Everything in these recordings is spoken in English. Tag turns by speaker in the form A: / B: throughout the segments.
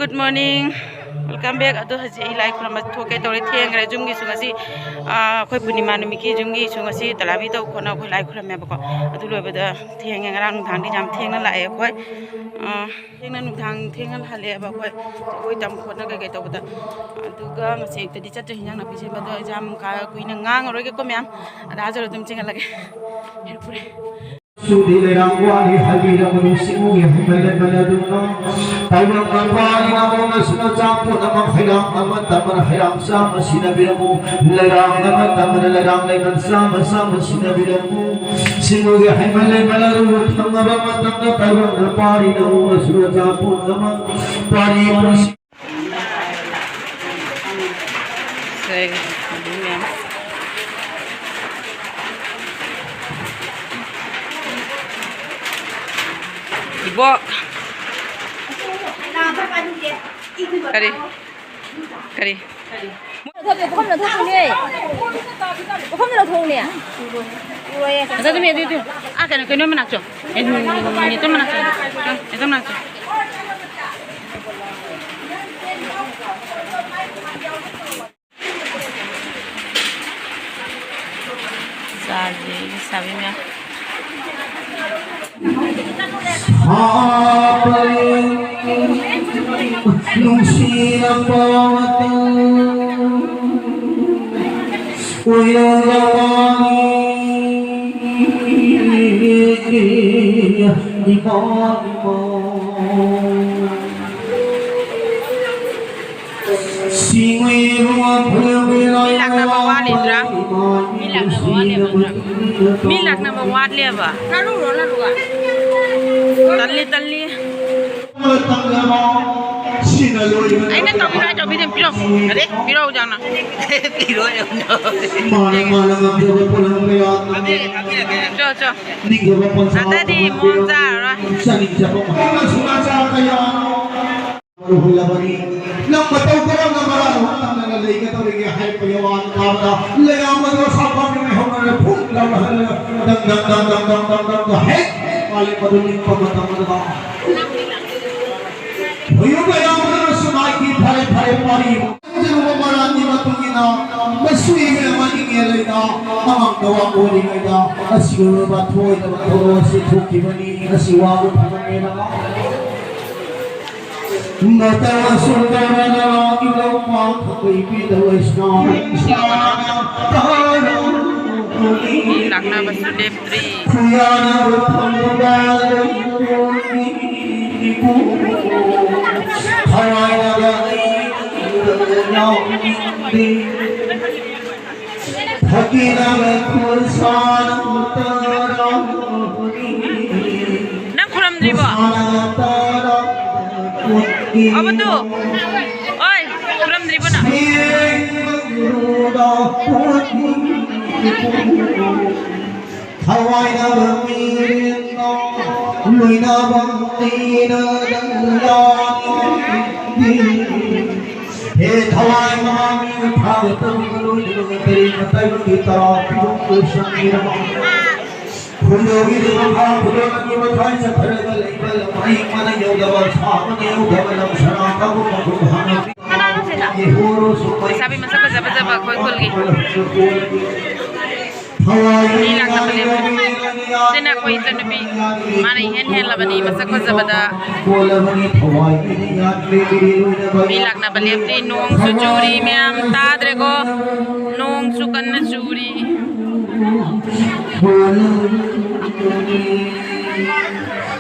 A: good morning. Welcome back. Ado haji like from thoke tore thieng ra jumgi sungasi khoi punima numiki jumgi sungasi talabi to khona khoi like from me bako adu loibada thieng ngarang thang di jam thieng na lae khoi thieng na nu thang thieng na hale ba khoi tam khona ga to bada adu ga ngase ekta di chat hinang na pise bada jam ka kuina ngang roi ke ko myam ada jaro tum chinga lage herpure
B: Sudi lerangwani habira manusimu yang himalan maladuna Taiwan kapali namu masuna campu nama hilang amat tamar hilang sama sinabiramu Lerang amat tamar lerang lekan sama sama sinabiramu Simu yang himalan maladuna Tengah amat tamar Taiwan kapali namu masuna campu nama Pari manusimu
A: Ibu, kari, kari.
C: Bukan
A: Ada tu ni, itu. Ah, kena mana cok? Itu mana cok? Itu mana cok? Sabi niya.
B: Nung sinapawatan Uyawani Ikaw Singwi ruang
A: Milak na bawat Indra. Milak na bawat liya ba? Lalu. Tali. Ay na to biro bidem piro. Kare piro jana. Piro yo.
B: Malang
A: Cho. Nata di monza ra.
B: Nang mataw ka lang ng marahong ang nanalay ka ito rin ay payawan ka na layaman mo sa kami may hungar po lang dang hek paling maduling pamatang mo na Huyong layaman mo sa maikit pare pari hindi mo mamaraan ni matungin na masuwi ka naman ingilay na amang gawa ko rin ay na asiguro ba tuway na maturo si Tuki Mani asiwago pamangin na Matawa sundara na ilaw pa Kapoy bidawis na
A: Milak na basta step 3.
B: Kuya na rupang babalay Haray na gani Hakinang kursan utarang
A: Nang kuram di ba? Apa tu? Oi, kuram dari mana?
B: Hawai na bermirin no, lui na bangti na danglani. He hawai mami uthal tamului teri matai kita pidung kusangir Kundogi di bawah kundogi matai sekarang legal mai mana yoga bersama yoga dalam sana kamu menghadapi.
A: Sabi masa pa koi kul gi. Milak na bali. Sina ko ito nabi. Mana hen la bani masa ko zabada. Milak na bali apni nong sujuri myam tadre ko nong sukan na juri.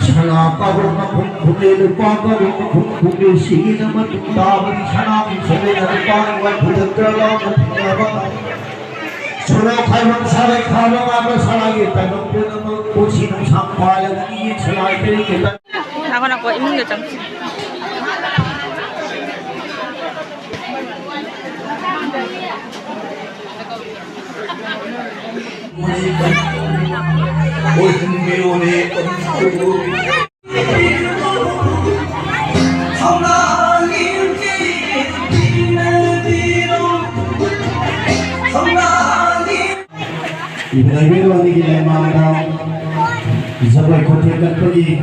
B: Sana karu na kumpuke lupa karu kumpuke sigi na matutawa sana kumpuke na lupa iwan pudatra matutaba Sana kaibang saray kalong ako salagi tanong po naman po sinong sampalang iit salagi pili kita
A: Ako na ko imong gatang.
B: Oi kumiyone Ibinagiro ni Gilemang Isabay ko tiyagan ko ni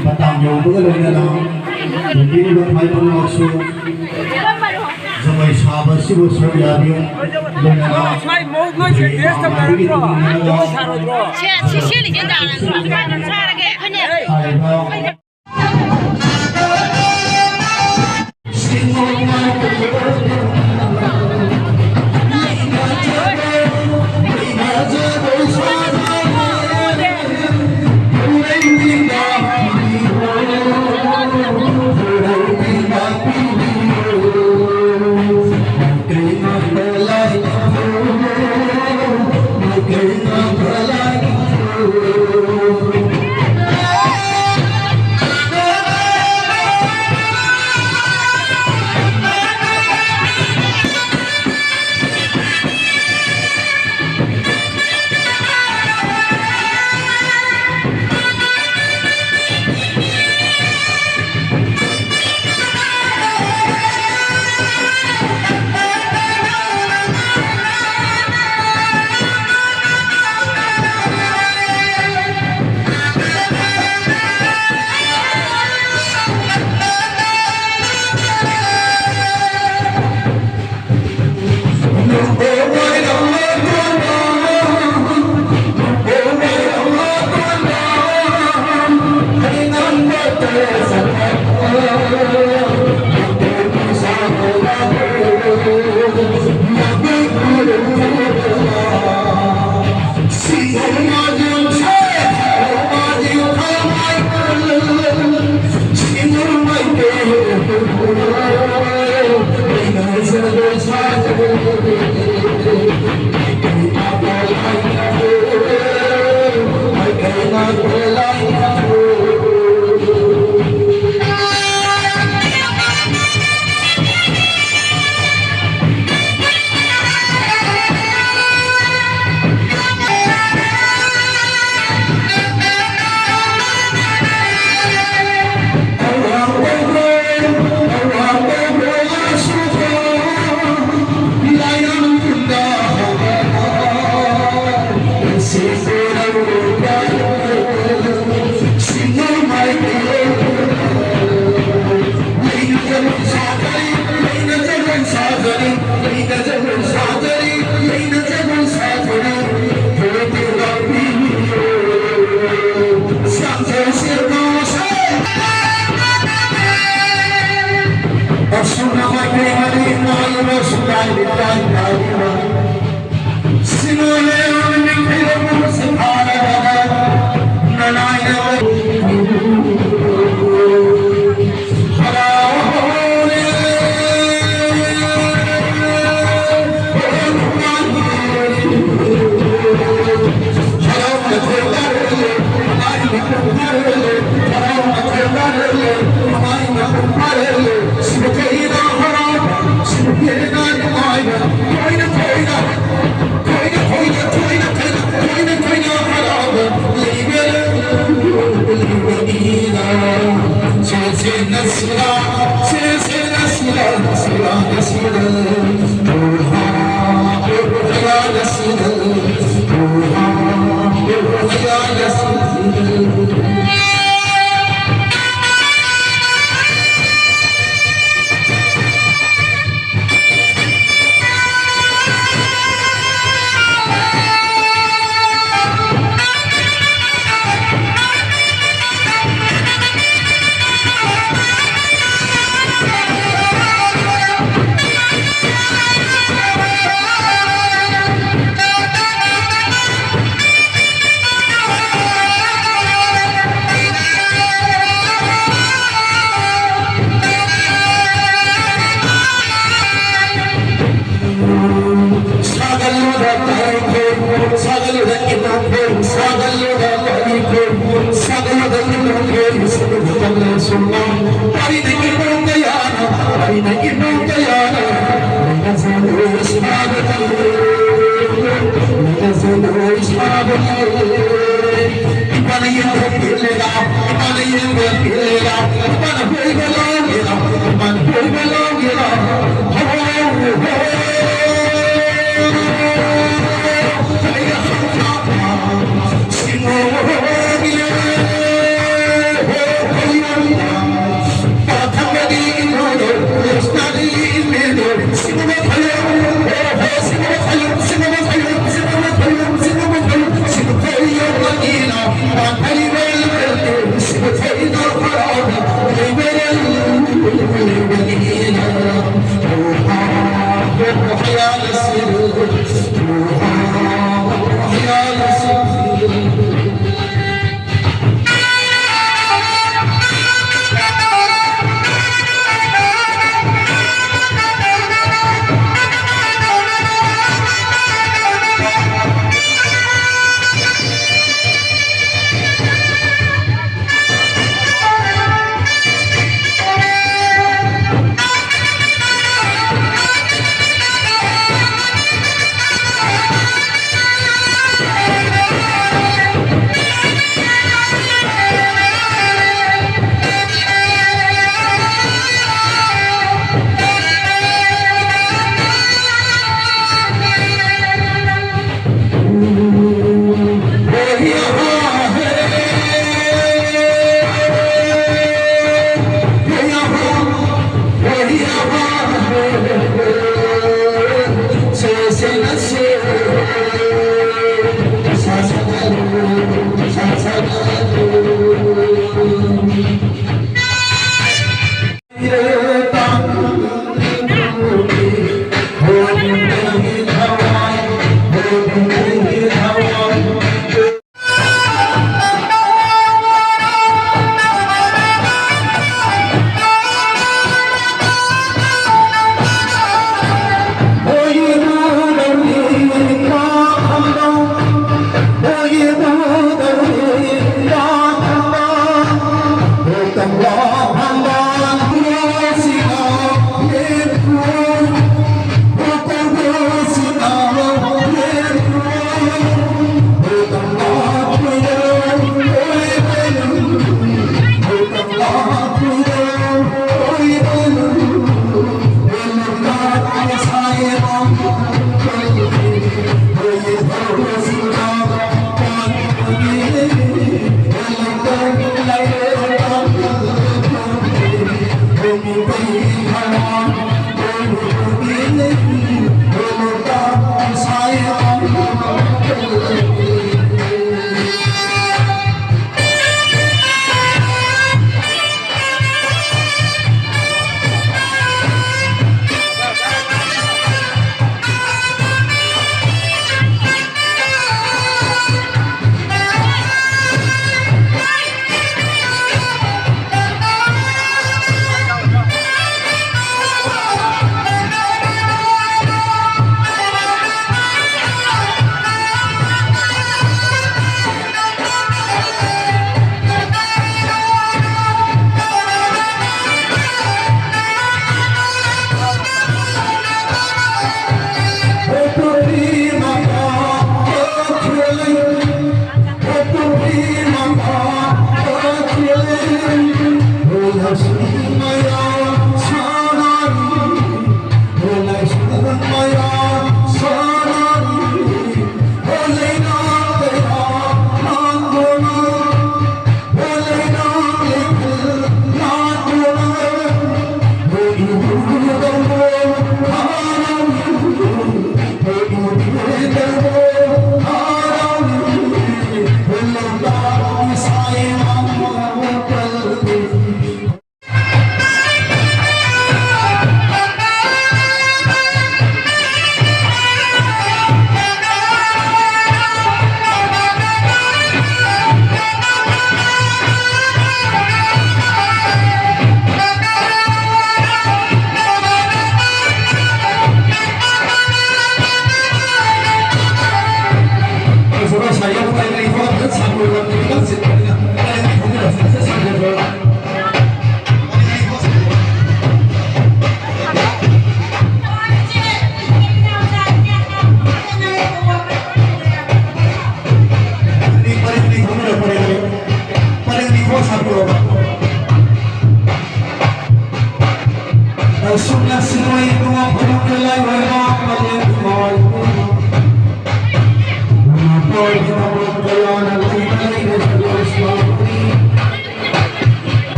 B: Batang yung mga lang Hindi ba tayo pangakso sa may saba sigo sa yari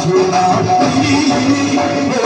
B: Shiva,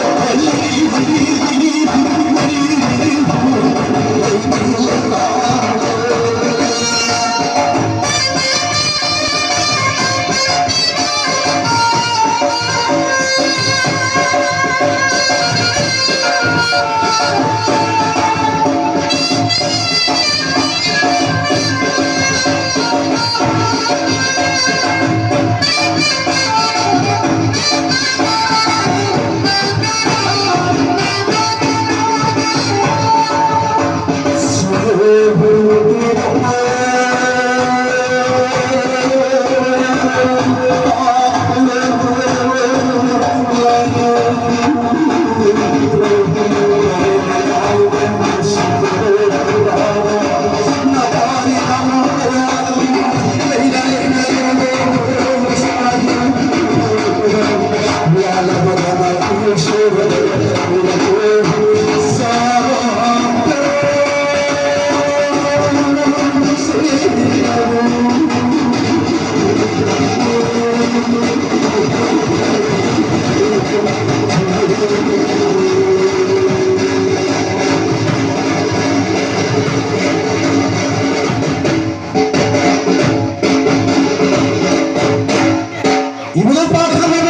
B: 이분은 빠카가